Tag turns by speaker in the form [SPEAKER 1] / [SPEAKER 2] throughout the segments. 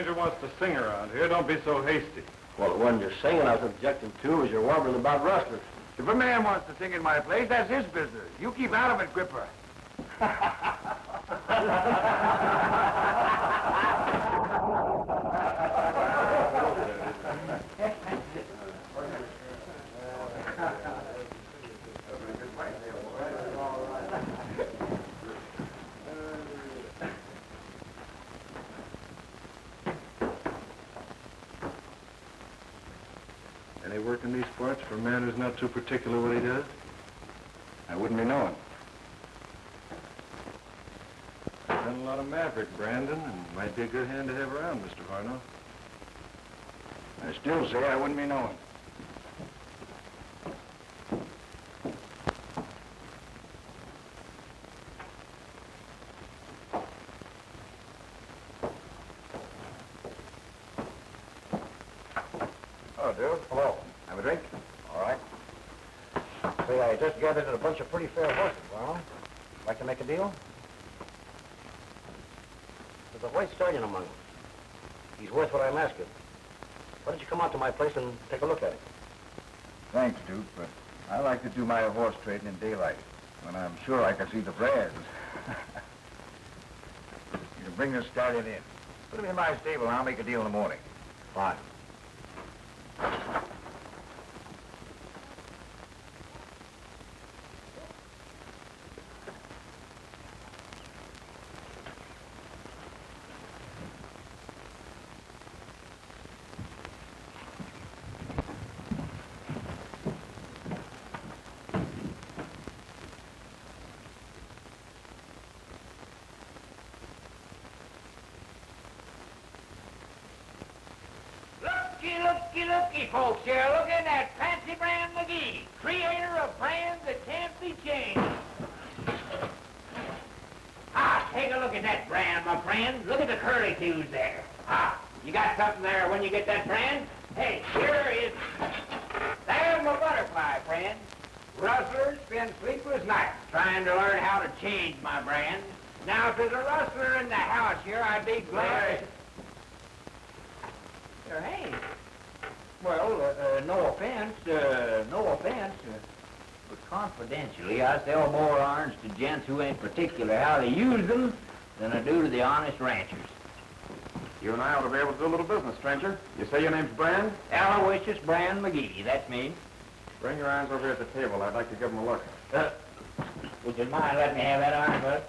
[SPEAKER 1] stranger wants to sing around here, don't be so hasty.
[SPEAKER 2] Well, the one you're singing I was objecting to was your warbling about rustlers.
[SPEAKER 3] If a man wants to sing in my place, that's his business. You keep out of it, Gripper.
[SPEAKER 1] Any work in these parts for a man who's not too particular what he does?
[SPEAKER 3] I wouldn't be knowing.
[SPEAKER 1] I've done a lot of maverick, Brandon, and might be a good hand to have around, Mr. Varno.
[SPEAKER 3] I still say I wouldn't be knowing. Oh, dude. Hello. Have a drink? All right. Say, I just gathered a bunch of pretty fair horses, Varno. Like to make a deal? There's a white stallion among them. He's worth what I'm asking. Why don't you come out to my place and take a look at him? Thanks, Duke, but I like to do my horse trading in daylight, when I'm sure I can see the brands. You can bring this stallion in. Put him in my stable and I'll make a deal in the morning. Fine.
[SPEAKER 4] Looky, folks, here. Look at that fancy Brien McGee, creator of brands that can't be changed. Take a look at that brand, my friend. Look at the curlicues there. You got something there when you get that brand? Hey, here is... There's my butterfly, friend. Rustlers spend sleepless nights trying to learn how to change my brand. Now, if there's a rustler in the house here, I'd be glad... Hey. Well, no offense, but confidentially, I sell more irons to gents who ain't particular how to use them than I do to the honest ranchers.
[SPEAKER 3] You and I ought to be able to do a little business, stranger. You say your name's Brien?
[SPEAKER 4] Aloysius Brien McGee, that's me.
[SPEAKER 3] Bring your irons over here at the table. I'd like to give them a look.
[SPEAKER 4] Would you mind letting me have that iron, bud?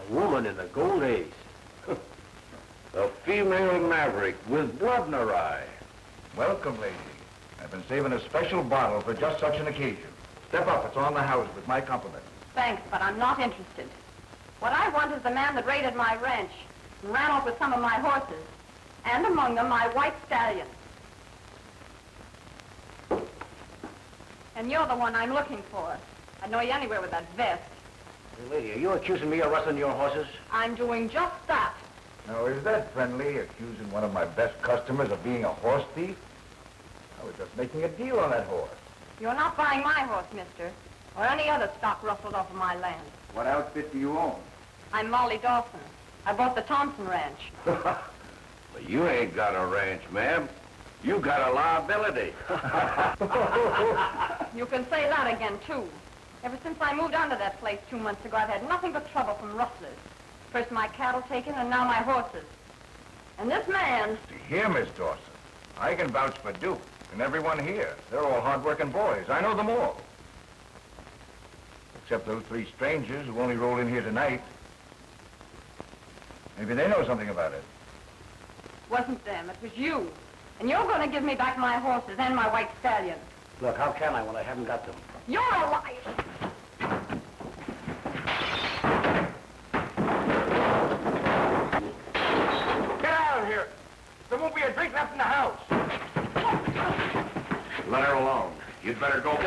[SPEAKER 2] Woman in the gold age. A female maverick with blood in her eye.
[SPEAKER 3] Welcome, lady. I've been saving a special bottle for just such an occasion. Step up, it's on the house with my compliments.
[SPEAKER 5] Thanks, but I'm not interested. What I want is the man that raided my ranch and ran off with some of my horses, and among them my white stallion. And you're the one I'm looking for. I'd know you anywhere with that vest.
[SPEAKER 2] Hey, lady, are you accusing me of rustling your horses?
[SPEAKER 5] I'm doing just that.
[SPEAKER 3] Now, is that friendly, accusing one of my best customers of being a horse thief? I was just making a deal on that horse.
[SPEAKER 5] You're not buying my horse, mister, or any other stock rustled off of my land.
[SPEAKER 3] What outfit do you own?
[SPEAKER 5] I'm Molly Dawson. I bought the Thompson Ranch.
[SPEAKER 2] But you ain't got a ranch, ma'am. You got a liability.
[SPEAKER 5] You can say that again, too. Ever since I moved onto that place 2 months ago, I've had nothing but trouble from rustlers. First my cattle taken, and now my horses. And this man...
[SPEAKER 3] See here, Miss Dawson. I can vouch for Duke and everyone here. They're all hard-working boys. I know them all. Except those 3 strangers who only rolled in here tonight. Maybe they know something about it.
[SPEAKER 5] Wasn't them, it was you. And you're going to give me back my horses and my white stallion.
[SPEAKER 2] Look, how can I when I haven't got them?
[SPEAKER 5] You're a liar!
[SPEAKER 3] Get out of here! There won't be a drink left in the house!
[SPEAKER 2] Let her alone. You'd better go.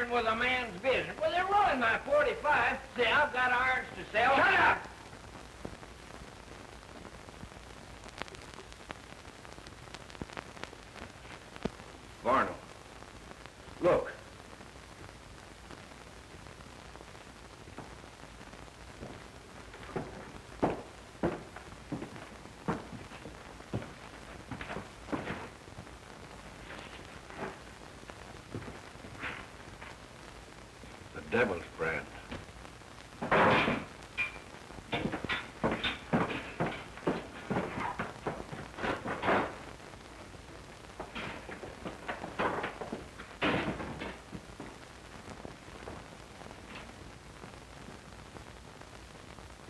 [SPEAKER 4] With a man's business. Well, they're rolling my 45. Say, I've got irons to sell. Shut up!
[SPEAKER 2] Varno. Look. Devil's brand.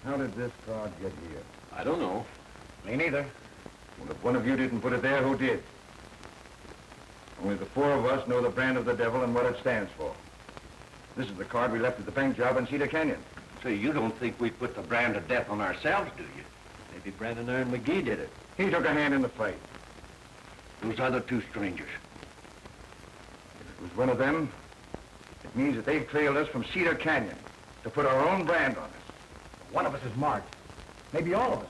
[SPEAKER 1] How did this card get here?
[SPEAKER 2] I don't know.
[SPEAKER 3] Me neither.
[SPEAKER 1] Well, if one of you didn't put it there, who did? Only the four of us know the brand of the devil and what it stands for. This is the card we left at the bank job in Cedar Canyon.
[SPEAKER 2] So you don't think we put the brand of death on ourselves, do you? Maybe Brandon and McGee did it.
[SPEAKER 1] He took a hand in the fight.
[SPEAKER 2] Those other two strangers.
[SPEAKER 1] If it was one of them, it means that they've trailed us from Cedar Canyon to put our own brand on us.
[SPEAKER 3] One of us is marked. Maybe all of us.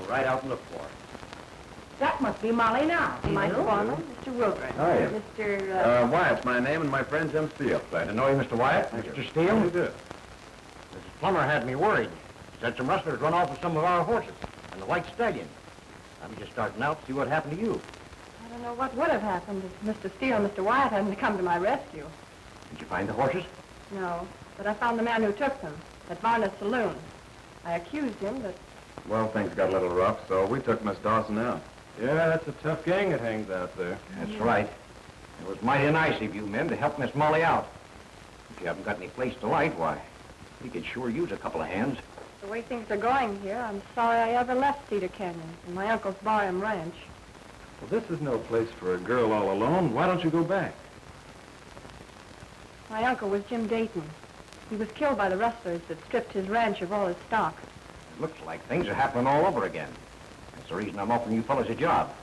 [SPEAKER 3] Right out and look for it.
[SPEAKER 6] That must be Molly now.
[SPEAKER 5] My foreman, Mr. Wilkerson.
[SPEAKER 3] Oh, yeah.
[SPEAKER 5] Mr.
[SPEAKER 3] Wyatt's my name, and my friend's M. Steele. Glad to know you, Mr. Wyatt. Mr. Steele?
[SPEAKER 1] You do.
[SPEAKER 3] Mrs. Plummer had me worried. Said some rustlers run off with some of our horses, and the white stallion. I'm just starting out to see what happened to you.
[SPEAKER 5] I don't know what would have happened if Mr. Steele and Mr. Wyatt hadn't come to my rescue.
[SPEAKER 3] Did you find the horses?
[SPEAKER 5] No, but I found the man who took them at Varno's saloon. I accused him, but
[SPEAKER 1] Well, things got a little rough, so we took Miss Dawson out. Yeah, that's a tough gang that hangs out there.
[SPEAKER 3] That's right. It was mighty nice of you men to help Miss Molly out. If you haven't got any place to light, why, we could sure use a couple of hands.
[SPEAKER 5] the way things are going here, I'm sorry I ever left Cedar Canyon and my uncle's Brien ranch.
[SPEAKER 1] Well, this is no place for a girl all alone. Why don't you go back?
[SPEAKER 5] My uncle was Jim Dayton. He was killed by the rustlers that stripped his ranch of all his stock.
[SPEAKER 3] It looks like things are happening all over again. That's the reason I'm offering you fellas a job.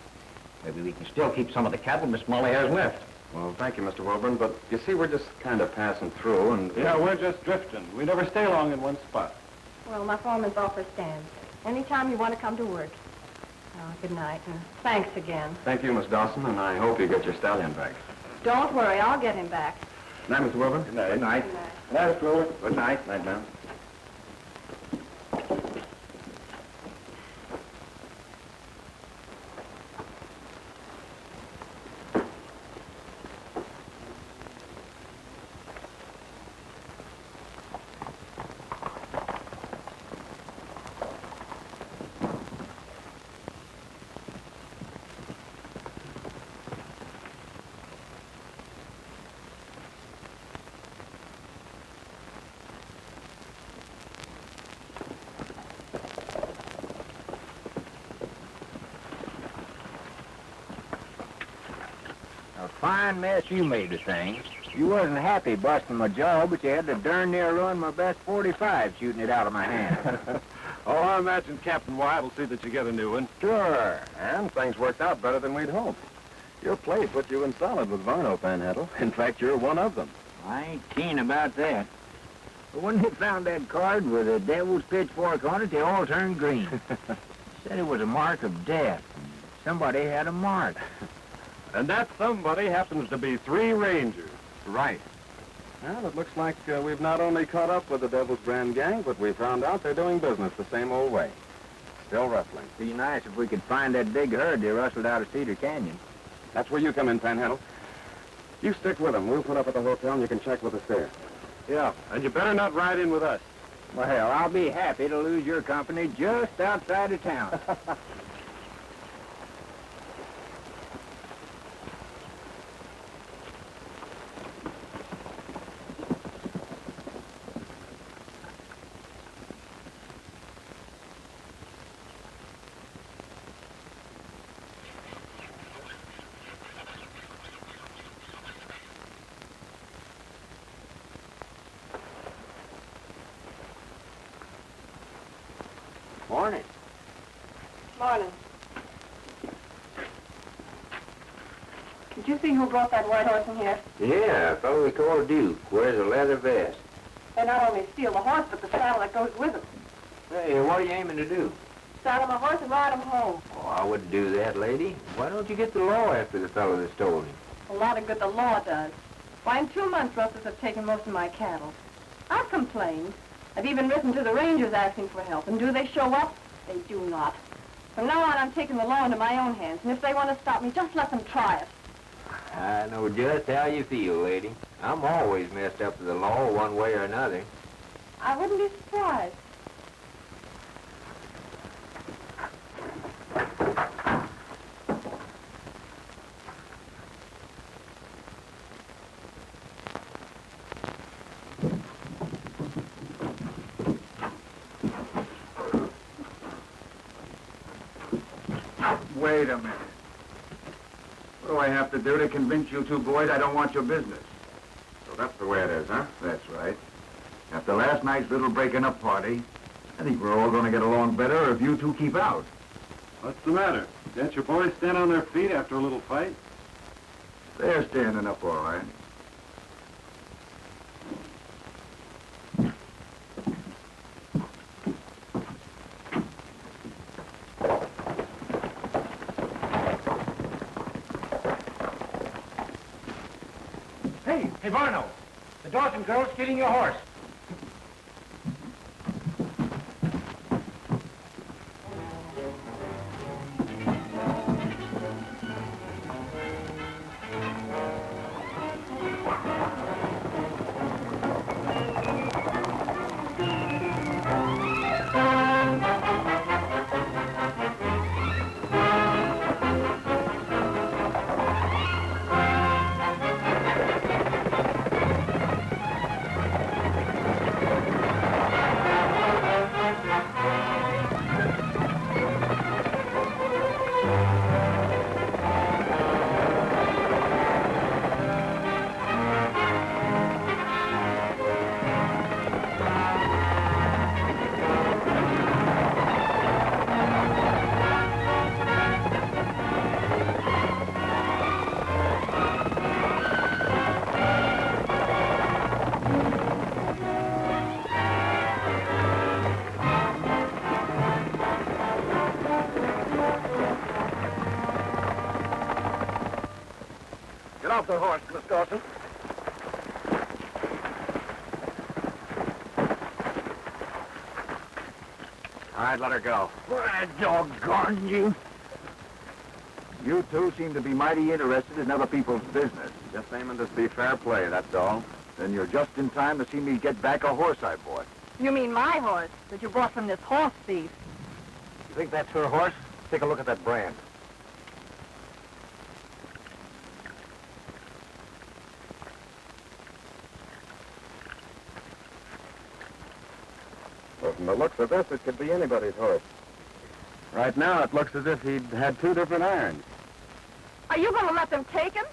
[SPEAKER 3] Maybe we can still keep some of the cattle Miss Molly has left.
[SPEAKER 1] Well, thank you, Mr. Wilburn, but you see, we're just kind of passing through, and...
[SPEAKER 7] Yeah, we're just drifting. We never stay long in one spot.
[SPEAKER 5] Well, my foreman's offer stands. Anytime you want to come to work. Good night, and thanks again.
[SPEAKER 1] Thank you, Miss Dawson, and I hope you get your stallion back.
[SPEAKER 5] Don't worry, I'll get him back.
[SPEAKER 1] Good night, Mr. Wilburn.
[SPEAKER 3] Good night. Good night.
[SPEAKER 5] Good night.
[SPEAKER 1] Good night, Mr. Wilburn. Good night. Night, ma'am.
[SPEAKER 4] A fine mess you made of things. You wasn't happy busting my jaw, but you had to darn near ruin my best .45 shooting it out of my hand.
[SPEAKER 7] Oh, I imagine Captain Wyatt will see that you get a new one. Sure, and things worked out better than we'd hoped. Your play put you in solid with Varno, Panhandle. In fact, you're one of them.
[SPEAKER 4] I ain't keen about that. But when they found that card with a devil's pitchfork on it, they all turned green. Said it was a mark of death. Somebody had a mark.
[SPEAKER 7] And that somebody happens to be 3 Rangers.
[SPEAKER 3] Right.
[SPEAKER 7] Well, it looks like we've not only caught up with the Devil's Brand gang, but we found out they're doing business the same old way. Still rustling.
[SPEAKER 4] Be nice if we could find that big herd they rustled out of Cedar Canyon.
[SPEAKER 7] That's where you come in, Panhandle. You stick with them. We'll put up at the hotel and you can check with us there. Yeah, and you better not ride in with us.
[SPEAKER 4] Well, I'll be happy to lose your company just outside of town. Morning.
[SPEAKER 5] Morning. Did you see who brought that white horse in here?
[SPEAKER 2] Yeah, a fellow we call Duke. Wears a leather vest.
[SPEAKER 5] They not only steal the horse, but the saddle that goes with him.
[SPEAKER 2] Hey, what are you aiming to do?
[SPEAKER 5] Saddle my horse and ride him home.
[SPEAKER 2] Oh, I wouldn't do that, lady. Why don't you get the law after the fellow that stole him?
[SPEAKER 5] A lot of good the law does. Why, in 2 months, rustlers have taken most of my cattle. I've complained. I've even written to the Rangers asking for help. And do they show up? They do not. From now on, I'm taking the law into my own hands. And if they want to stop me, just let them try it.
[SPEAKER 2] I know just how you feel, lady. I'm always messed up to the law one way or another.
[SPEAKER 5] I wouldn't be surprised.
[SPEAKER 1] Wait a minute. What do I have to do to convince you 2 boys I don't want your business? So that's the way it is, huh? That's right. After last night's little breaking up party, I think we're all going to get along better if you 2 keep out.
[SPEAKER 7] What's the matter? Can't your boys stand on their feet after a little fight?
[SPEAKER 1] They're standing up all right.
[SPEAKER 3] Hey, Varno, the Dawson girl's stealing your horse.
[SPEAKER 1] Off the horse, Miss Dawson.
[SPEAKER 3] All right, let her go.
[SPEAKER 1] Why, doggone you. You 2 seem to be mighty interested in other people's business.
[SPEAKER 7] Just aiming to be fair play, that's all.
[SPEAKER 1] Then you're just in time to see me get back a horse I bought.
[SPEAKER 5] You mean my horse that you bought from this horse thief?
[SPEAKER 3] You think that's her horse? Take a look at that brand.
[SPEAKER 7] Well, from the looks of this, it could be anybody's horse. Right now, it looks as if he'd had 2 different irons.
[SPEAKER 5] Are you going to let them take him?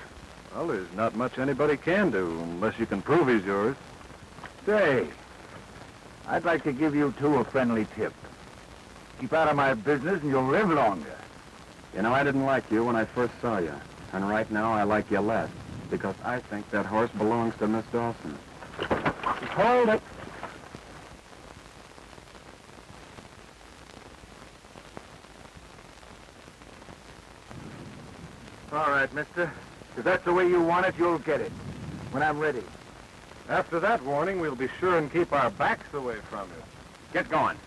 [SPEAKER 7] Well, there's not much anybody can do, unless you can prove he's yours.
[SPEAKER 1] Say, I'd like to give you 2 a friendly tip. Keep out of my business and you'll live longer.
[SPEAKER 7] You know, I didn't like you when I first saw you. And right now I like you less. Because I think that horse belongs to Miss Dawson.
[SPEAKER 1] Hold it. All right, mister. If that's the way you want it, you'll get it. When I'm ready.
[SPEAKER 7] After that warning, we'll be sure and keep our backs away from you.
[SPEAKER 1] Get going.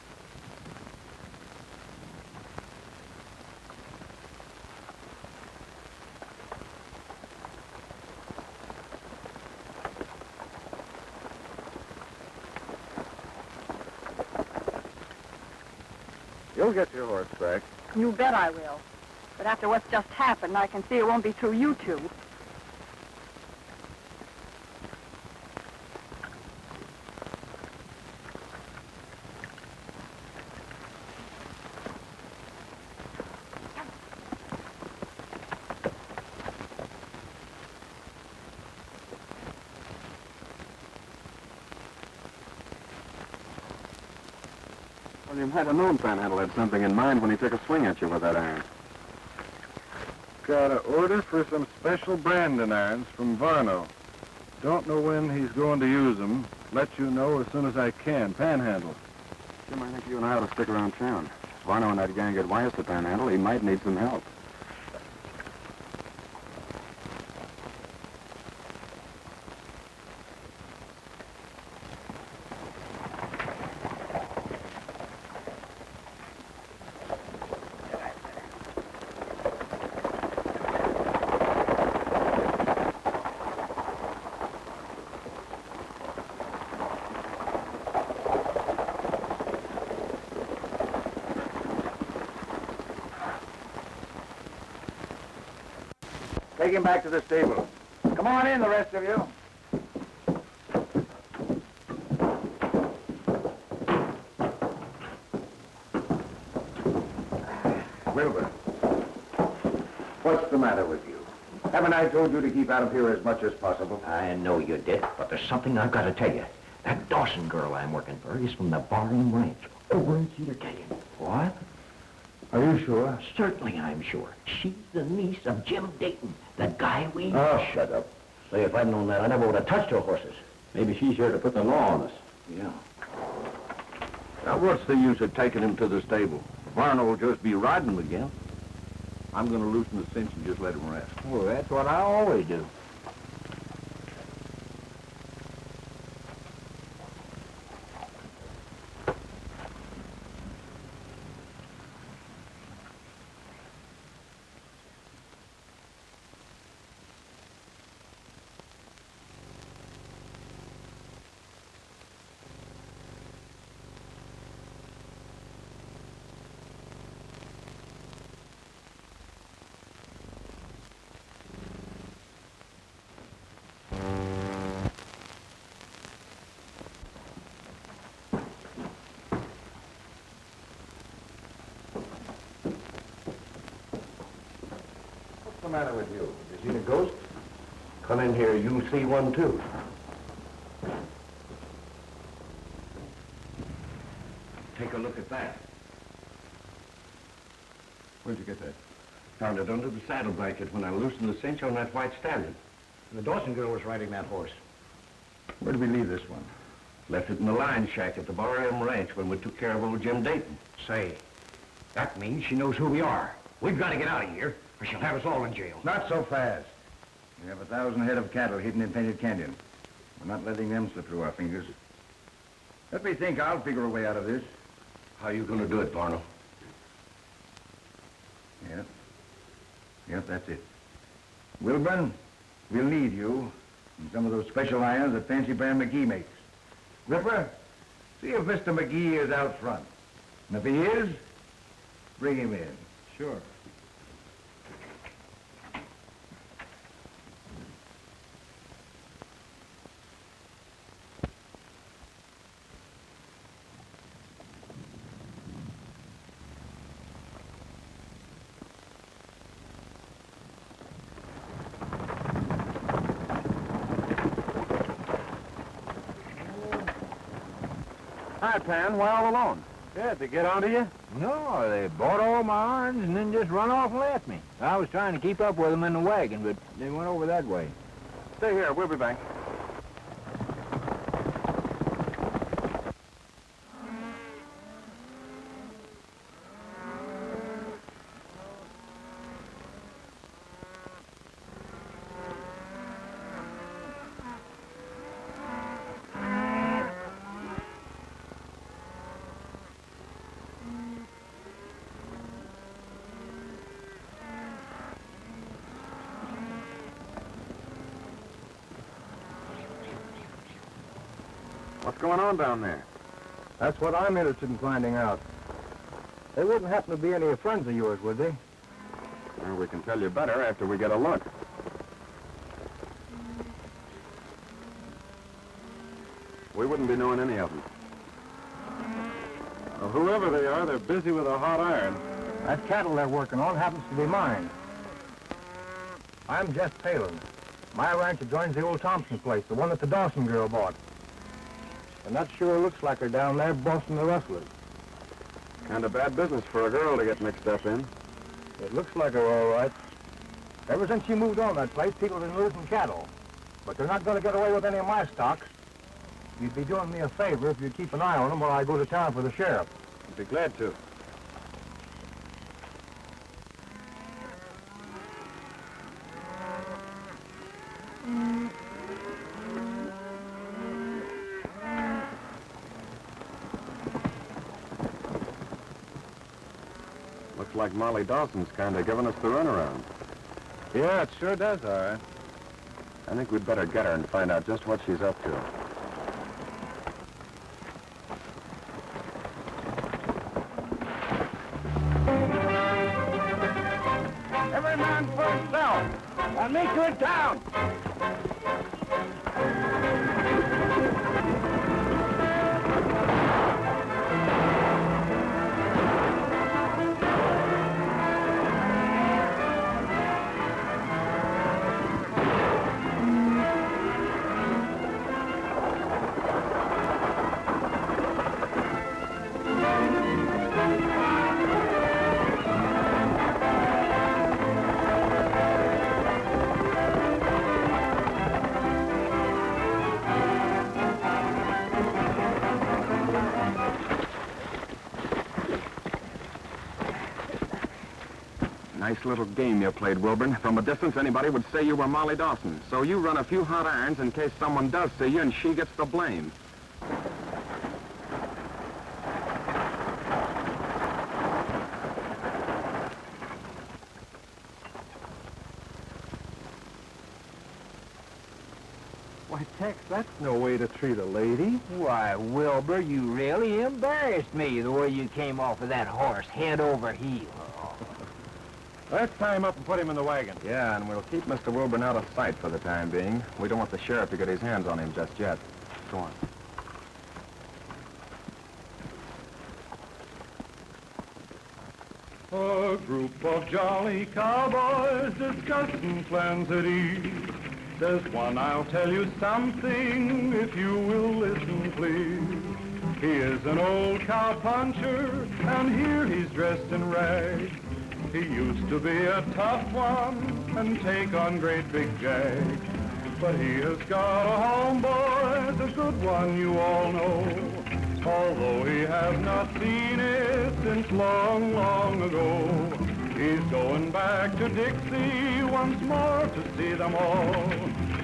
[SPEAKER 7] You'll get your horse back.
[SPEAKER 5] You bet I will. But after what's just happened, I can see it won't be through you two.
[SPEAKER 7] Well, you might have known Panhandle had something in mind when he took a swing at you with that iron. Got an order for some special branding irons from Varno. Don't know when he's going to use them. Let you know as soon as I can. Panhandle. Jim, I think you and I ought to stick around town. If Varno and that gang get wise to Panhandle, he might need some help.
[SPEAKER 1] Take him back to the stable. Come on in, the rest of you. Wilbur, what's the matter with you? Haven't I told you to keep out of here as much as possible?
[SPEAKER 3] I know you did, but there's something I've got to tell you. That Dawson girl I'm working for is from the Brien ranch over in Cedar Canyon. What?
[SPEAKER 1] Are you sure?
[SPEAKER 3] Certainly I'm sure. She's the niece of Jim Dayton, the guy we...
[SPEAKER 1] Oh, shut up.
[SPEAKER 3] Say, if I'd known that, I never would have touched her horses.
[SPEAKER 2] Maybe she's here to put the law on us.
[SPEAKER 3] Yeah.
[SPEAKER 2] Now, what's the use of taking him to the stable? Varno will just be riding him again. I'm going to loosen the cinch and just let him rest.
[SPEAKER 3] Well, that's what I always do.
[SPEAKER 1] What's the matter with you? You seen a ghost?
[SPEAKER 3] Come in here, you see one too. Take a look at that.
[SPEAKER 1] Where'd you get that?
[SPEAKER 3] Found it under the saddle blanket when I loosened the cinch on that white stallion. The Dawson girl was riding that horse.
[SPEAKER 1] Where did we leave this one?
[SPEAKER 3] Left it in the lion shack at the Brien ranch when we took care of old Jim Dayton. Say, that means she knows who we are. We've got to get out of here, or she'll have us all in jail.
[SPEAKER 1] Not so fast. We have 1,000 head of cattle hidden in Painted Canyon. We're not letting them slip through our fingers. Let me think. I'll figure a way out of this.
[SPEAKER 3] How are you going to do it, Varno?
[SPEAKER 1] Yep. Yep, that's it. Wilburn, we'll need you and some of those special irons that Fancy Brand McGee makes. Ripper, see if Mr. McGee is out front. And if he is, bring him in.
[SPEAKER 7] Sure. Hi, Pan. Why all alone? Yeah, to get onto you?
[SPEAKER 8] No, they bought all my irons and then just run off and left me. I was trying to keep up with them in the wagon, but they went over that way.
[SPEAKER 7] Stay here. We'll be back. What's going on down there?
[SPEAKER 8] That's what I'm interested in finding out. They wouldn't happen to be any friends of yours, would they?
[SPEAKER 7] Well, we can tell you better after we get a look. We wouldn't be knowing any of them. Well, whoever they are, they're busy with a hot iron.
[SPEAKER 8] That cattle they're working on happens to be mine. I'm Jeff Palin. My ranch adjoins the old Thompson place, the one that the Dawson girl bought. And that sure looks like her down there bossing the rustlers.
[SPEAKER 7] Kind of bad business for a girl to get mixed up in.
[SPEAKER 8] It looks like her, all right. Ever since she moved on that place, people have been losing cattle. But they're not going to get away with any of my stocks. You'd be doing me a favor if you'd keep an eye on them while I go to town for the sheriff.
[SPEAKER 7] I'd be glad to. Looks like Molly Dawson's kind of giving us the runaround.
[SPEAKER 2] Yeah, it sure does, all right.
[SPEAKER 7] I think we'd better get her and find out just what she's up to.
[SPEAKER 2] Every man for himself. I'll meet you in town.
[SPEAKER 7] Nice little game you played, Wilburn. From a distance, anybody would say you were Molly Dawson. So you run a few hot irons in case someone does see you and she gets the blame.
[SPEAKER 8] Why, Tex, that's no way to treat a lady.
[SPEAKER 6] Why, Wilbur, you really embarrassed me the way you came off of that horse head over heels.
[SPEAKER 7] Let's tie him up and put him in the wagon. Yeah, and we'll keep Mr. Wilburn out of sight for the time being. We don't want the sheriff to get his hands on him just yet. Go on.
[SPEAKER 9] A group of jolly cowboys discussing plans at ease. There's one, I'll tell you something, if you will listen, please. He is an old cowpuncher, and here he's dressed in rags. He used to be a tough one and take on great big jags. But he has got a home, boys, a good one you all know. Although he has not seen it since long, long ago. He's going back to Dixie once more to see them all.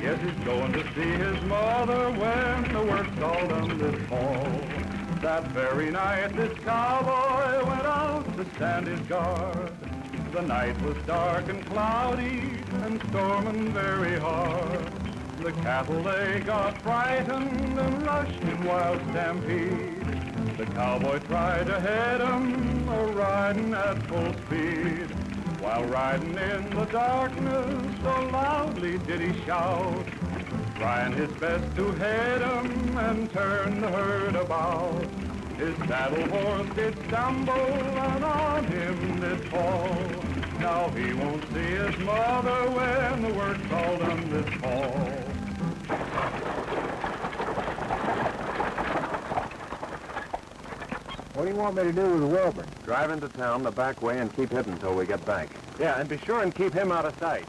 [SPEAKER 9] Yes, he's going to see his mother when the work's all done this fall. That very night this cowboy went out to stand his guard. The night was dark and cloudy and storming very hard. The cattle, they got frightened and rushed in wild stampede. The cowboy tried to head 'em, riding at full speed. While riding in the darkness, so loudly did he shout, trying his best to head 'em and turn the herd about. His saddle horse did stumble and on him did fall. Now he won't see his mother when the work's all done this fall.
[SPEAKER 8] What do you want me to do with Wilburn?
[SPEAKER 7] Drive into town the back way and keep hidden until we get back.
[SPEAKER 8] Yeah, and be sure and keep him out of sight.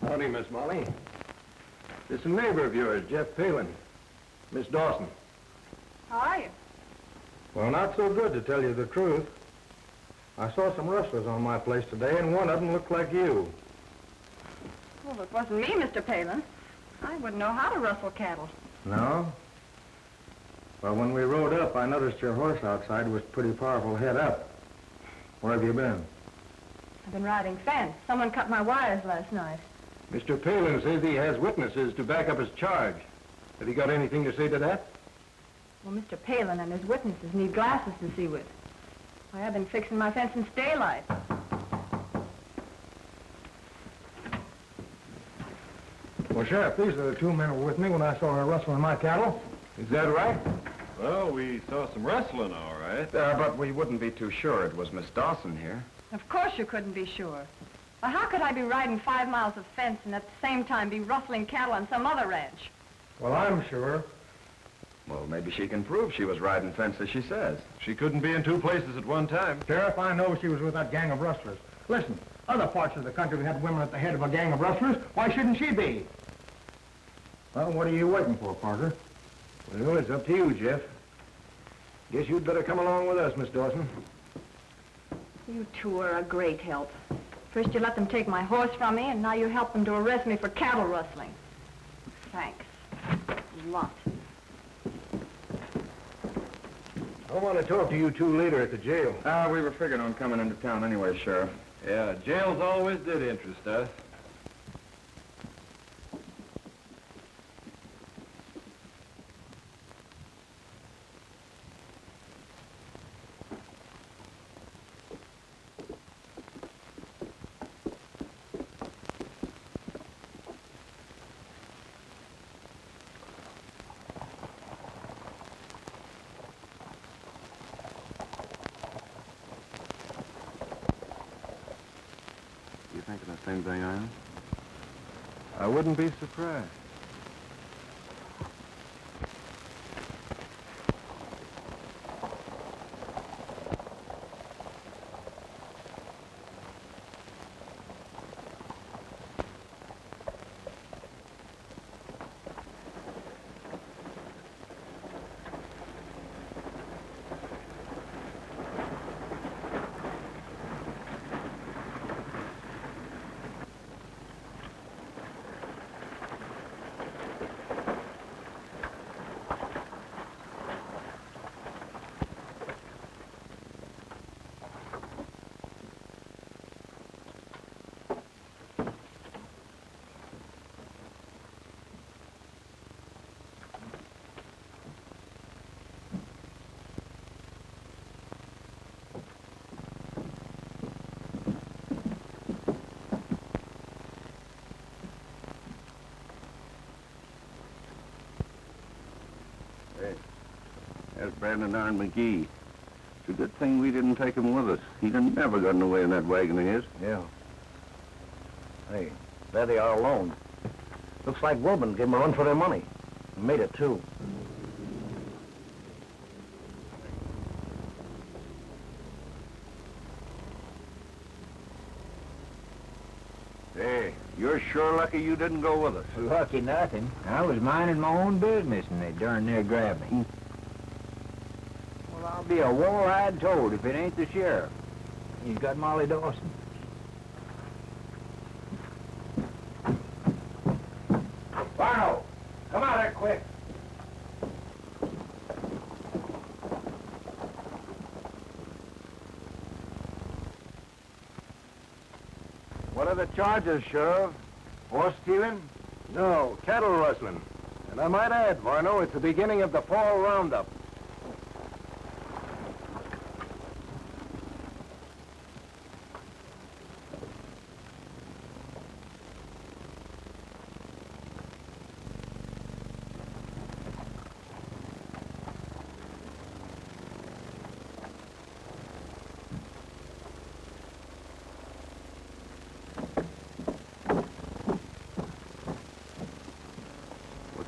[SPEAKER 2] Howdy, Miss Molly. This is a neighbor of yours, Jeff Palin. Miss Dawson.
[SPEAKER 5] How are you?
[SPEAKER 8] Well, not so good, to tell you the truth. I saw some rustlers on my place today, and one of them looked like you.
[SPEAKER 5] Well, it wasn't me, Mr. Palin. I wouldn't know how to rustle cattle.
[SPEAKER 8] No? Well, when we rode up, I noticed your horse outside was pretty powerful head up. Where have you been?
[SPEAKER 5] I've been riding fence. Someone cut my wires last night.
[SPEAKER 2] Mr. Palin says he has witnesses to back up his charge. Have you got anything to say to that?
[SPEAKER 5] Well, Mr. Palin and his witnesses need glasses to see with. Why, I've been fixing my fence since daylight.
[SPEAKER 8] Well, Sheriff, these are the two men who were with me when I saw her rustling my cattle.
[SPEAKER 2] Is that right?
[SPEAKER 7] Well, we saw some rustling, all right.
[SPEAKER 1] But we wouldn't be too sure it was Miss Dawson here.
[SPEAKER 5] Of course you couldn't be sure. Well, how could I be riding 5 miles of fence and at the same time be rustling cattle on some other ranch?
[SPEAKER 8] Well, I'm sure.
[SPEAKER 1] Well, maybe she can prove she was riding fence as she says.
[SPEAKER 7] She couldn't be in two places at one time.
[SPEAKER 8] Sheriff, I know she was with that gang of rustlers. Listen, other parts of the country we had women at the head of a gang of rustlers. Why shouldn't she be? Well, what are you waiting for, Parker?
[SPEAKER 2] Well, it's up to you, Jeff. Guess you'd better come along with us, Miss Dawson.
[SPEAKER 5] You two are a great help. First you let them take my horse from me, and now you help them to arrest me for cattle rustling. Thanks. A lot.
[SPEAKER 2] I want to talk to you two later at the jail.
[SPEAKER 1] We were figuring on coming into town anyway, Sheriff.
[SPEAKER 7] Yeah, jails always did interest us.
[SPEAKER 1] You thinking the same thing I am?
[SPEAKER 7] I wouldn't be surprised.
[SPEAKER 2] There's Brandon Iron McGee. It's a good thing we didn't take him with us. He'd have never gotten away in that wagon of his.
[SPEAKER 3] Yeah. Hey, there they are alone. Looks like Wilburn gave them a run for their money. And made it, too.
[SPEAKER 2] Hey, you're sure lucky you didn't go with us.
[SPEAKER 6] Lucky nothing. I was minding my own business and they darn near grabbed me. Well, I'll be a wall-eyed toad if it ain't the sheriff. He's got Molly Dawson.
[SPEAKER 3] Varno, come out here quick.
[SPEAKER 2] What are the charges, Sheriff? Horse stealing?
[SPEAKER 8] No, cattle rustling. And I might add, Varno, it's the beginning of the fall roundup.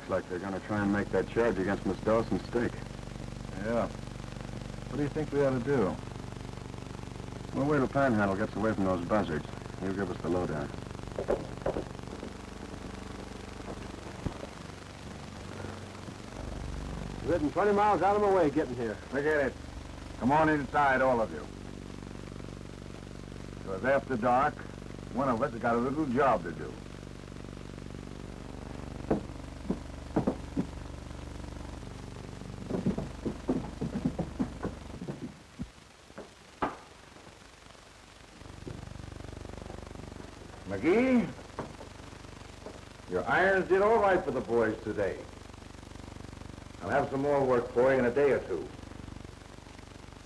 [SPEAKER 7] Like they're going to try and make that charge against Miss Dawson's stake.
[SPEAKER 8] Yeah. What do you think we ought to do?
[SPEAKER 7] We'll wait till Panhandle gets away from those buzzards. He'll give us the lowdown.
[SPEAKER 8] Ridden 20 miles out of my way getting here.
[SPEAKER 1] Forget it. Come on inside, all of you. Because after dark, one of us has got a little job to do. McGee, your irons did all right for the boys today. I'll have some more work for you in a day or two.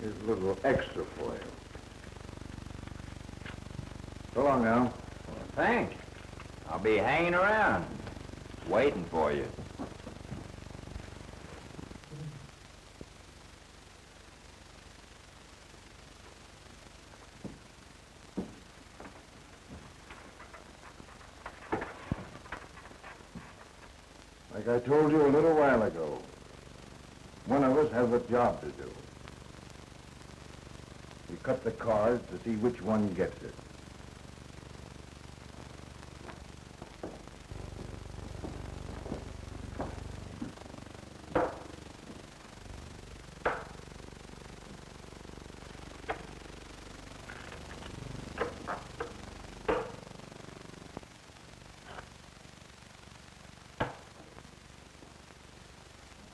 [SPEAKER 1] Here's a little extra for you. So long now.
[SPEAKER 6] Well, thanks. I'll be hanging around, waiting for you.
[SPEAKER 1] Like I told you a little while ago, one of us has a job to do. We cut the cards to see which one gets it.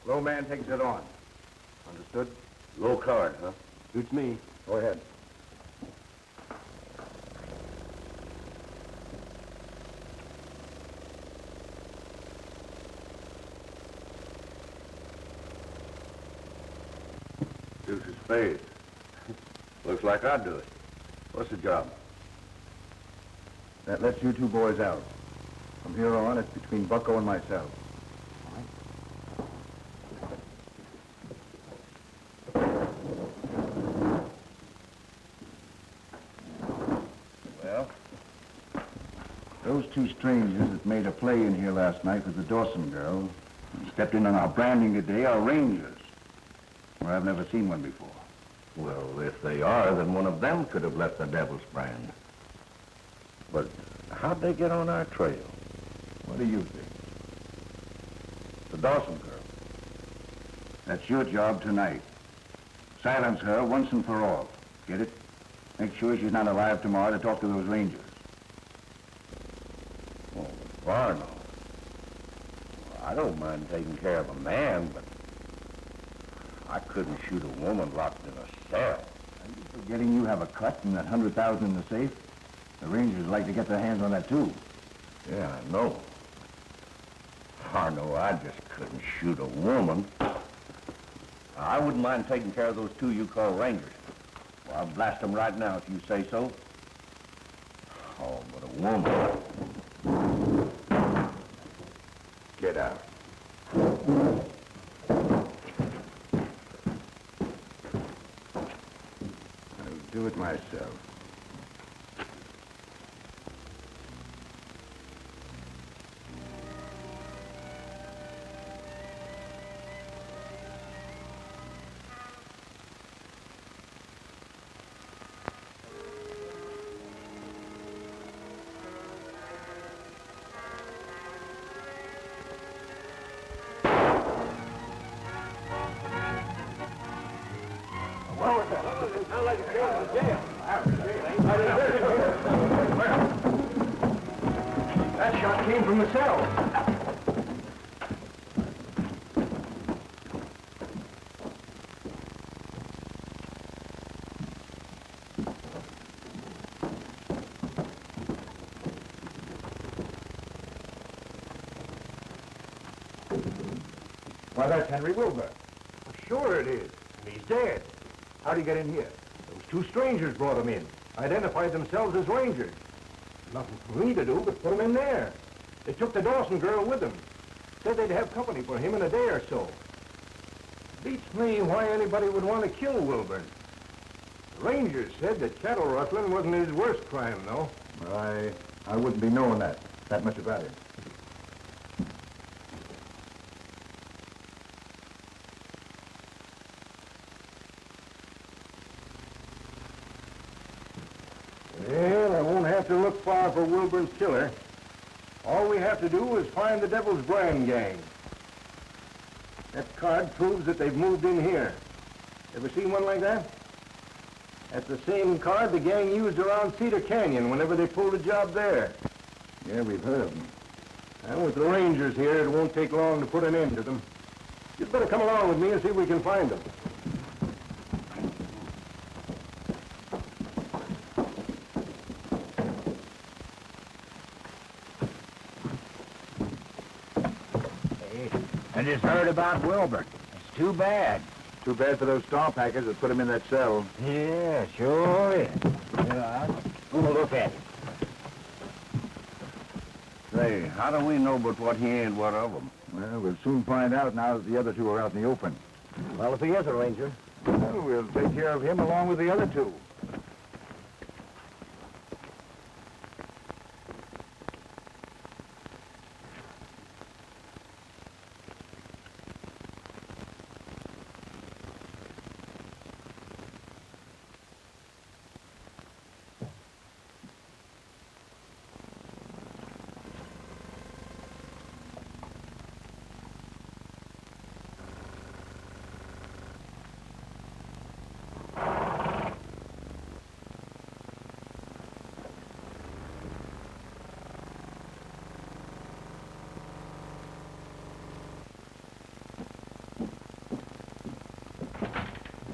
[SPEAKER 1] Low man takes it on. Understood?
[SPEAKER 7] Low card, huh?
[SPEAKER 8] Suits me.
[SPEAKER 1] Go ahead.
[SPEAKER 2] Deuce is spade. Looks like I'd do it. What's the job?
[SPEAKER 1] That lets you two boys out. From here on, it's between Bucko and myself. Those two strangers that made a play in here last night with the Dawson girl and stepped in on our branding today are rangers. Well, I've never seen one before.
[SPEAKER 2] Well, if they are, then one of them could have left the devil's brand. But how'd they get on our trail?
[SPEAKER 1] What do you think?
[SPEAKER 2] The Dawson girl.
[SPEAKER 1] That's your job tonight. Silence her once and for all. Get it? Make sure she's not alive tomorrow to talk to those rangers.
[SPEAKER 2] Oh, Varno. I don't mind taking care of a man, but I couldn't shoot a woman locked in a cell.
[SPEAKER 1] Are you forgetting you have a cut and that 100,000 in the safe? The rangers like to get their hands on that too.
[SPEAKER 2] Yeah, I know. Varno, I just couldn't shoot a woman. I wouldn't mind taking care of those two you call rangers. Well, I'll blast them right now if you say so. Oh, but a woman...
[SPEAKER 1] Get out. I'll do it myself.
[SPEAKER 8] That shot came from the cell.
[SPEAKER 1] Why, that's Henry Wilbur.
[SPEAKER 8] Sure it is. And he's dead. How'd he get in here? Those two strangers brought him in. Identified themselves as rangers. Nothing for me to do but put him in there. They took the Dawson girl with them. Said they'd have company for him in a day or so. Beats me why anybody would want to kill Wilburn. The rangers said that cattle rustling wasn't his worst crime, though.
[SPEAKER 1] Well, I wouldn't be knowing that much about it.
[SPEAKER 8] Well, I won't have to look far for Wilburn's killer. All we have to do is find the Devil's Brien gang. That card proves that they've moved in here. Ever seen one like that? That's the same card the gang used around Cedar Canyon whenever they pulled a job there.
[SPEAKER 1] Yeah, we've heard of them.
[SPEAKER 8] And with the rangers here, it won't take long to put an end to them. You'd better come along with me and see if we can find them.
[SPEAKER 6] I just heard about Wilbur. It's too bad.
[SPEAKER 1] Too bad for those star packers that put him in that cell.
[SPEAKER 6] Yeah, sure is. We'll look at it.
[SPEAKER 2] Say, how do we know but what he ain't one of them?
[SPEAKER 1] Well, we'll soon find out now that the other two are out in the open.
[SPEAKER 8] Well, if he is a ranger.
[SPEAKER 1] Well, we'll take care of him along with the other two.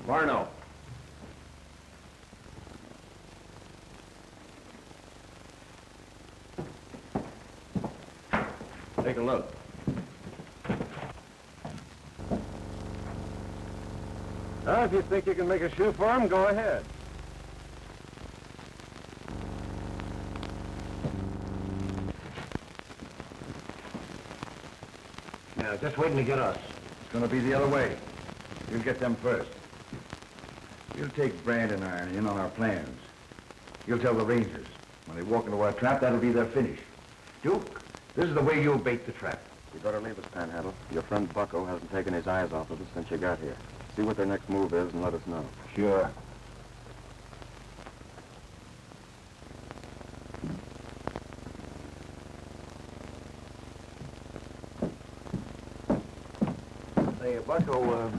[SPEAKER 2] Varno. Take a look.
[SPEAKER 8] Now, if you think you can make a shoe for him, go ahead.
[SPEAKER 3] Now, just waiting to get us.
[SPEAKER 1] It's gonna be the other way. You'll get them first. You'll take Brandon Iron in on our plans. You'll tell the Rangers. When they walk into our trap, that'll be their finish. Duke, this is the way you'll bait the trap.
[SPEAKER 7] You better leave us, Panhandle. Your friend Bucko hasn't taken his eyes off of us since you got here. See what their next move is and let us know.
[SPEAKER 1] Sure.
[SPEAKER 8] Say, Bucko,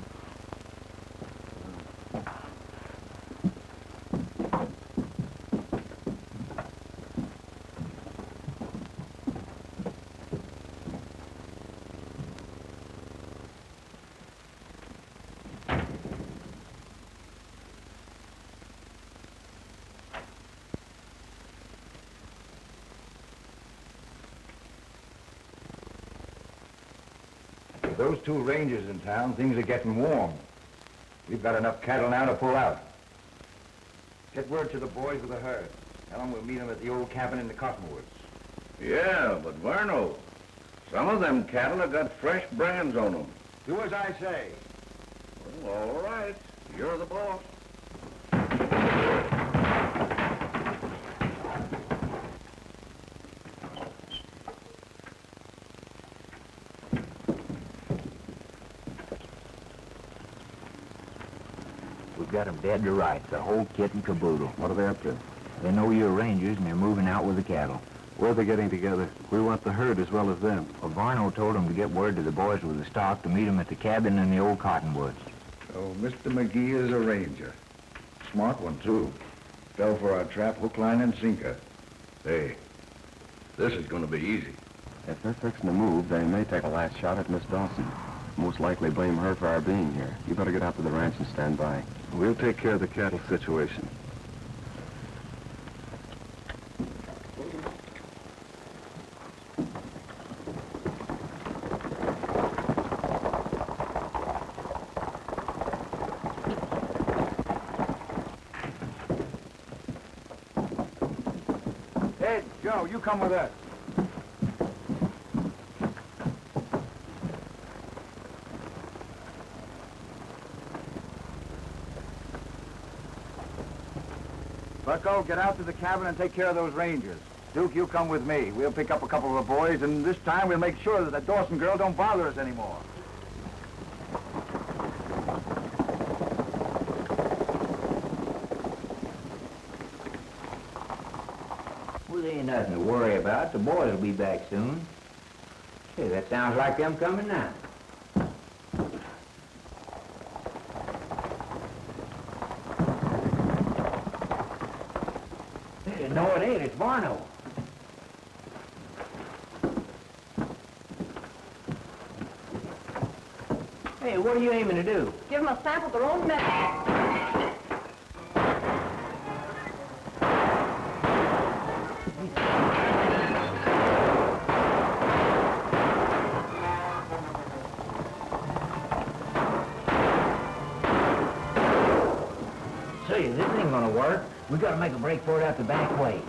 [SPEAKER 1] With those two Rangers in town, things are getting warm. We've got enough cattle now to pull out. Get word to the boys with the herd. Tell them we'll meet them at the old cabin in the cottonwoods.
[SPEAKER 2] Yeah, but Varno, some of them cattle have got fresh brands on them.
[SPEAKER 1] Do as I say.
[SPEAKER 2] Well, all right. You're the boss.
[SPEAKER 6] We've got 'em dead to rights, the whole kit and caboodle.
[SPEAKER 7] What are they up to?
[SPEAKER 6] They know you're Rangers, and they're moving out with the cattle.
[SPEAKER 7] Where are they getting together? We want the herd as well as them.
[SPEAKER 6] Well, Varno told them to get word to the boys with the stock to meet him at the cabin in the old cottonwoods.
[SPEAKER 1] Oh, Mr. McGee is a Ranger. Smart one, too. Fell for our trap, hook, line, and sinker.
[SPEAKER 2] Hey, this is going to be easy.
[SPEAKER 7] If they're fixing to move, they may take a last shot at Miss Dawson. Most likely blame her for our being here. You better get out to the ranch and stand by. We'll take care of the cattle situation.
[SPEAKER 1] Varno, you come with us. Bucko, get out to the cabin and take care of those rangers. Duke, you come with me. We'll pick up a couple of the boys, and this time we'll make sure that the Dawson girl don't bother us anymore.
[SPEAKER 6] Well, there ain't nothing to worry about. The boys will be back soon. Hey, that sounds like them coming now. No, it ain't. It's Varno. Hey, what are you aiming to do?
[SPEAKER 5] Give them a sample of their own medicine.
[SPEAKER 6] Say, this ain't gonna work. We gotta make a break for it out the back way.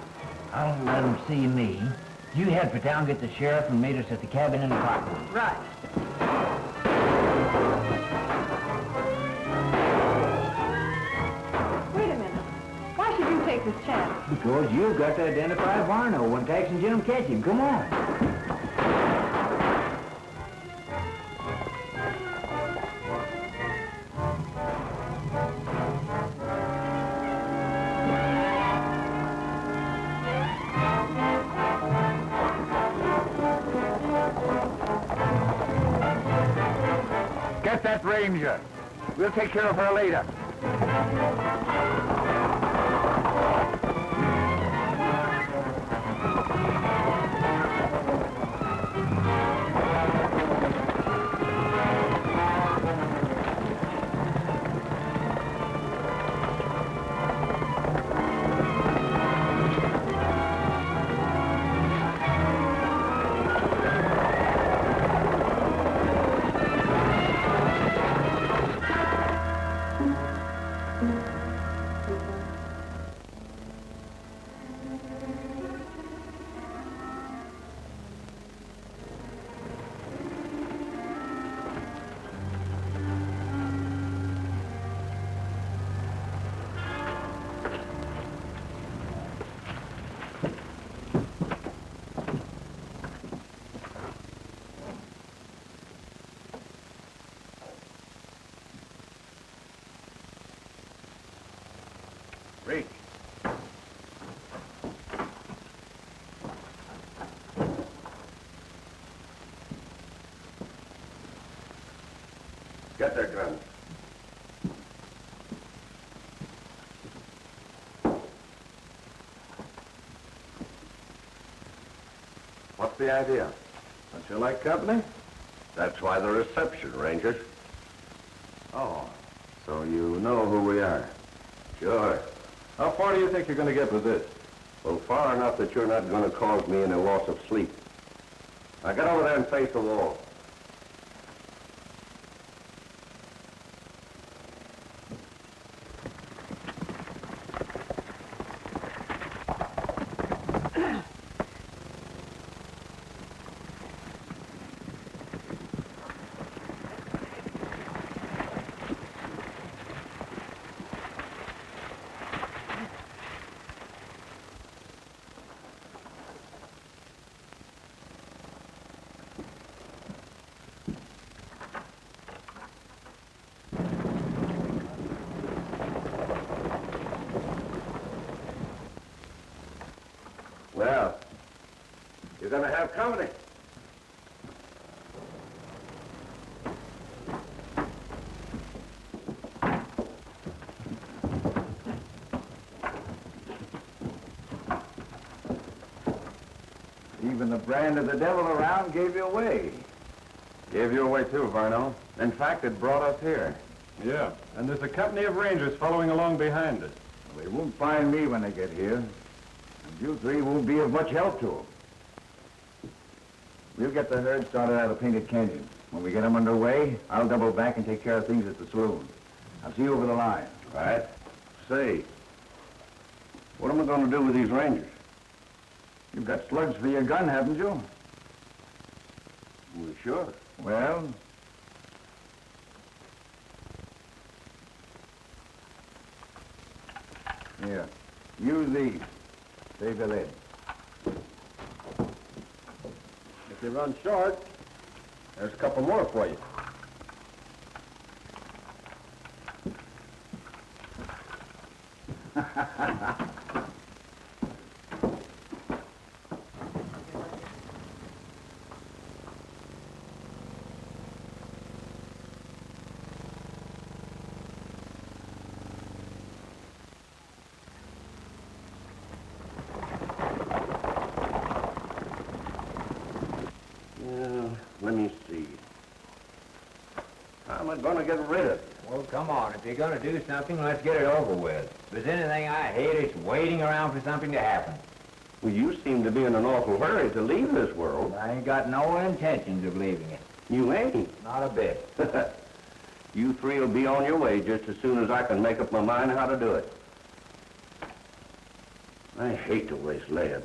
[SPEAKER 6] I don't let them see me. You head for town, get the sheriff, and meet us at the cabin in the cottonwood.
[SPEAKER 5] Right. Wait a minute. Why should you take this chance?
[SPEAKER 6] Because you've got to identify Varno when Tex and Jim catch him. Come on.
[SPEAKER 1] Get that ranger. We'll take care of her later. Reach.
[SPEAKER 2] Get their guns.
[SPEAKER 7] What's the idea? Don't you like company?
[SPEAKER 2] That's why the reception, Rangers.
[SPEAKER 7] Oh, so you know who we are.
[SPEAKER 2] Sure.
[SPEAKER 7] How far do you think you're going to get with this?
[SPEAKER 2] Well, far enough that you're not going to cause me any loss of sleep. Now get over there and face the wall. Well, you're going to have company.
[SPEAKER 1] Even the brand of the devil around gave you away.
[SPEAKER 7] Gave you away too, Varno. In fact, it brought us here. Yeah, and there's a company of rangers following along behind us.
[SPEAKER 1] They won't find me when they get here. And you three won't be of much help to them. We'll get the herd started out of Painted Canyon. When we get them underway, I'll double back and take care of things at the saloon. I'll see you over the line.
[SPEAKER 2] Right. Say, what am I going to do with these rangers?
[SPEAKER 1] You've got slugs for your gun, haven't you?
[SPEAKER 2] Well, sure.
[SPEAKER 1] Well, here, use these. Save the lead.
[SPEAKER 2] If you run short, there's a couple more for you. Let me see. How am I going to get rid of it?
[SPEAKER 6] Well, come on. If you're going to do something, let's get it over with. If there's anything I hate, it's waiting around for something to happen.
[SPEAKER 2] Well, you seem to be in an awful hurry to leave this world.
[SPEAKER 6] I ain't got no intentions of leaving it.
[SPEAKER 2] You ain't.
[SPEAKER 6] Not a bit.
[SPEAKER 2] You three will be on your way just as soon as I can make up my mind how to do it. I hate to waste lead.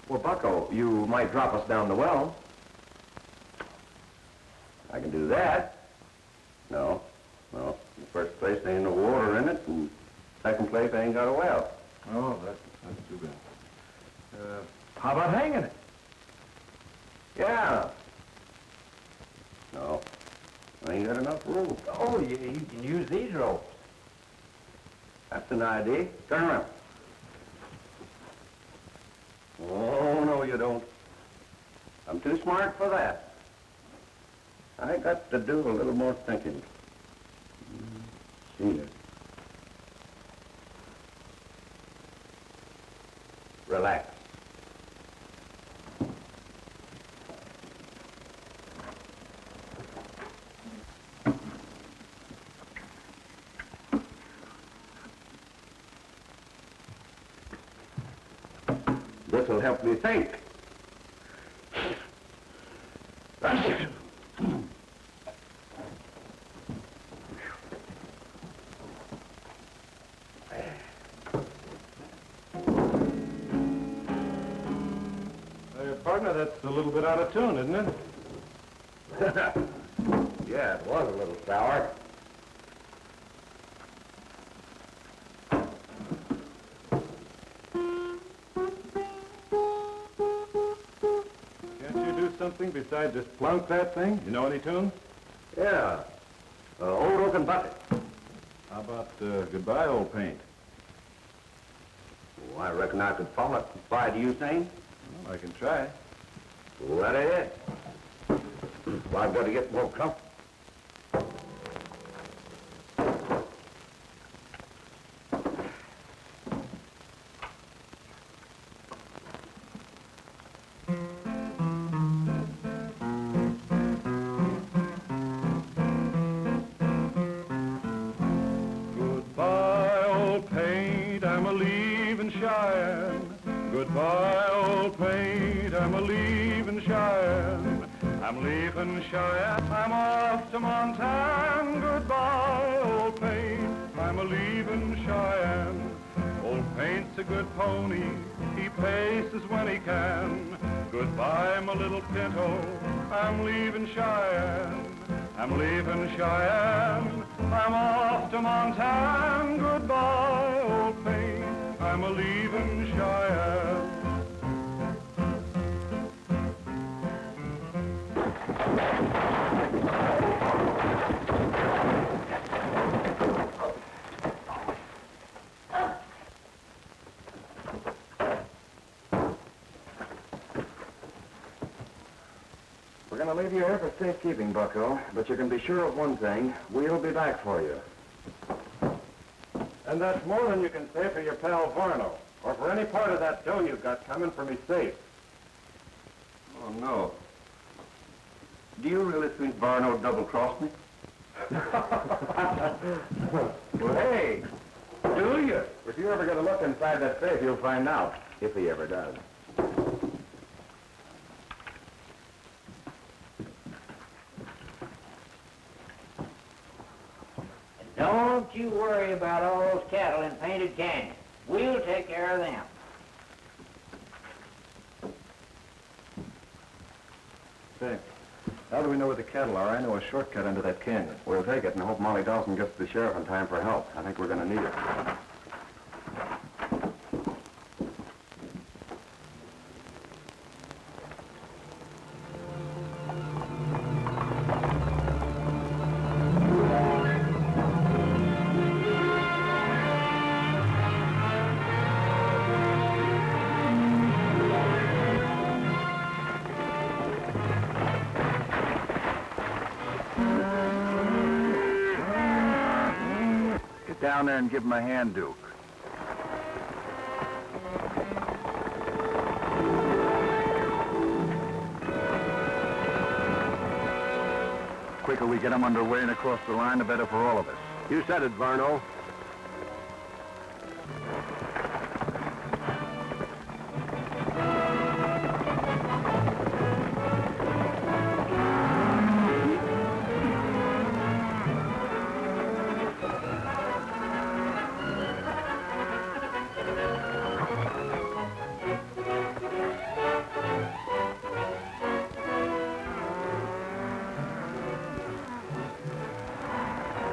[SPEAKER 3] Well, Bucko, you might drop us down the well.
[SPEAKER 2] I can do that. No. In the first place, there ain't no water in it, and second place, I ain't got a well.
[SPEAKER 7] Oh, that's too bad.
[SPEAKER 1] How about hanging it?
[SPEAKER 2] Yeah. No. I ain't got enough room.
[SPEAKER 6] Oh, you can use these ropes.
[SPEAKER 2] That's an idea. Turn around. Oh, no, you don't. I'm too smart for that. I got to do a little more thinking. See it. Relax. This'll help me think.
[SPEAKER 7] Partner, that's a little bit out of tune, isn't it?
[SPEAKER 2] Yeah, it was a little sour.
[SPEAKER 7] Can't you do something besides just plunk that thing? You know any tunes?
[SPEAKER 2] Yeah. Old Oak and Bucket.
[SPEAKER 7] How about Goodbye, Old Paint?
[SPEAKER 2] Oh, I reckon I could follow it. Why, do you think?
[SPEAKER 7] Well, I can try.
[SPEAKER 2] Let it in. Well, I've got to get more comfortable.
[SPEAKER 9] Goodbye, old paint, I'm a-leaving Cheyenne. Goodbye, old paint, I'm a-leaving Cheyenne. I'm leaving Cheyenne, I'm off to Montana. Goodbye, old paint, I'm a-leaving Cheyenne. Old paint's a good pony, he paces when he can. Goodbye, my little pinto, I'm leaving Cheyenne. I'm leaving Cheyenne, I'm off to Montana. Goodbye, old paint, I'm a-leaving Cheyenne.
[SPEAKER 3] We're going to leave you here for safekeeping, Bucko, but you can be sure of one thing. We'll be back for you.
[SPEAKER 7] And that's more than you can say for your pal Varno, or for any part of that dough you've got coming from his safe.
[SPEAKER 2] Oh, no. Do you really think Varno double-crossed me?
[SPEAKER 3] Well, hey, do you? If you ever get a look inside that safe, you'll find out, if he ever does.
[SPEAKER 4] Don't you worry about all those cattle in Painted Canyon. We'll take care of them.
[SPEAKER 7] say. Now that we know where the cattle are, I know a shortcut into that canyon. We'll take it and hope Molly Dawson gets to the sheriff in time for help. I think we're going to need it.
[SPEAKER 1] Down there and give him a hand, Duke. The quicker we get him underway and across the line, the better for all of us.
[SPEAKER 7] You said it, Varno.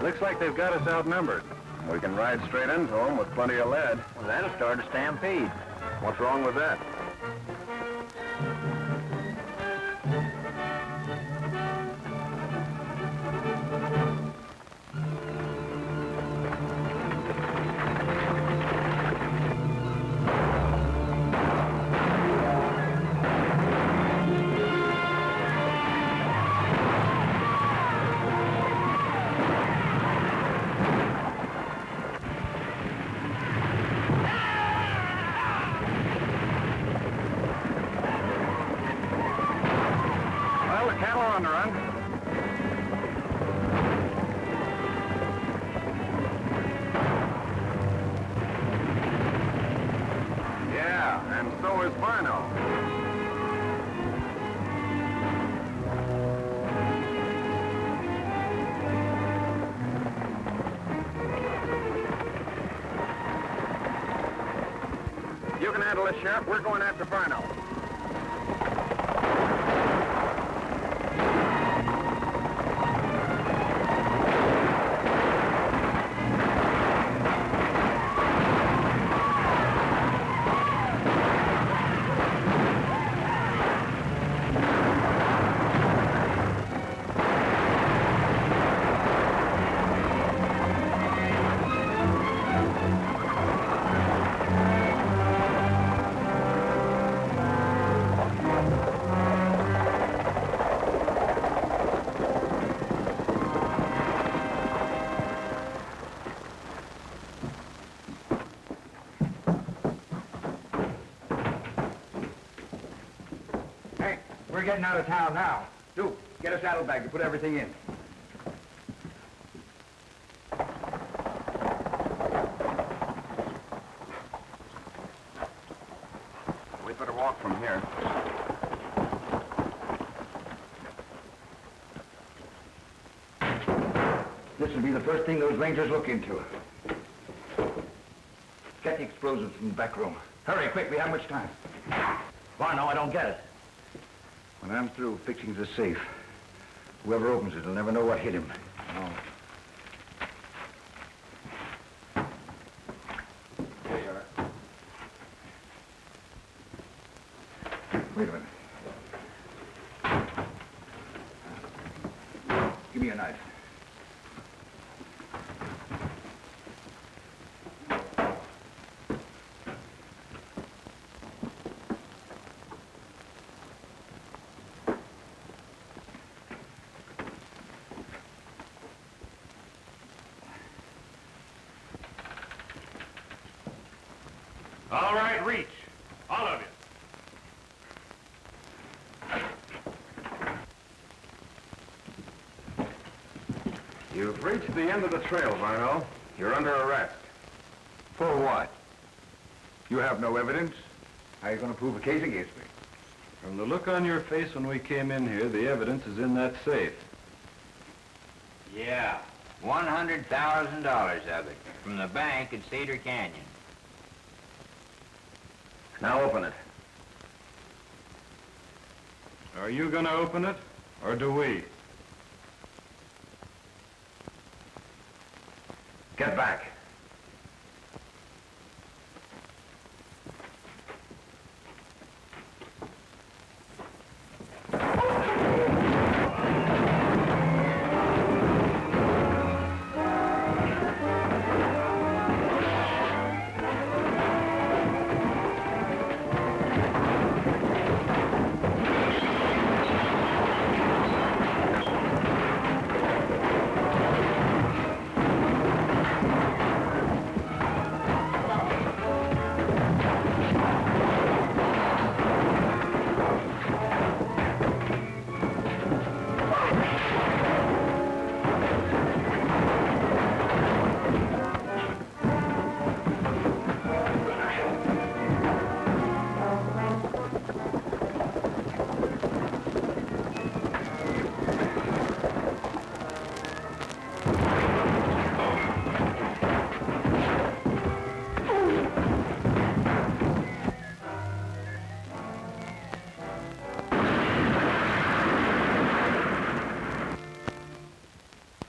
[SPEAKER 7] Looks like they've got us outnumbered. We can ride straight into them with plenty of lead.
[SPEAKER 6] Well, that'll start a stampede.
[SPEAKER 7] What's wrong with that?
[SPEAKER 1] Cattle are on the run.
[SPEAKER 7] Yeah, and so is Varno. You can handle this, Sheriff. We're going after Varno.
[SPEAKER 1] We're getting out of town now. Duke, get a saddlebag to put everything in.
[SPEAKER 7] We'd better walk from here.
[SPEAKER 1] This will be the first thing those rangers look into. Get the explosives from the back room. Hurry, quick, we haven't much time.
[SPEAKER 3] Varno, I don't get it.
[SPEAKER 1] When I'm through fixing the safe, whoever opens it will never know what hit him.
[SPEAKER 3] Oh.
[SPEAKER 1] Here you are. Wait a minute. Give me a knife.
[SPEAKER 9] All right, reach. All of you.
[SPEAKER 7] You've reached the end of the trail, Varno. You're under arrest.
[SPEAKER 1] For what? You have no evidence. How are you going to prove a case against me?
[SPEAKER 9] From the look on your face when we came in here, the evidence is in that safe.
[SPEAKER 6] Yeah, $100,000 of it from the bank at Cedar Canyon.
[SPEAKER 2] Now open it.
[SPEAKER 9] Are you gonna open it, or do we?
[SPEAKER 1] Get back.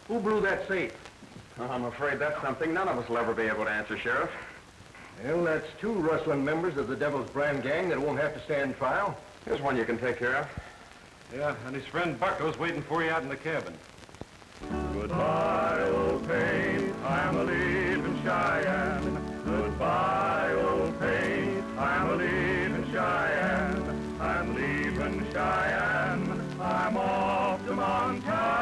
[SPEAKER 7] Who blew that safe? I'm afraid that's something none of us will ever be able to answer, Sheriff.
[SPEAKER 8] Well, that's two rustling members of the Devil's Brand gang that won't have to stand trial.
[SPEAKER 7] Here's one you can take care of.
[SPEAKER 9] Yeah, and his friend Bucko's waiting for you out in the cabin.
[SPEAKER 10] Goodbye, old pain, I'm a-leaving Cheyenne. Goodbye, old pain, I'm a-leaving Cheyenne. I'm leaving Cheyenne, I'm off to Montana.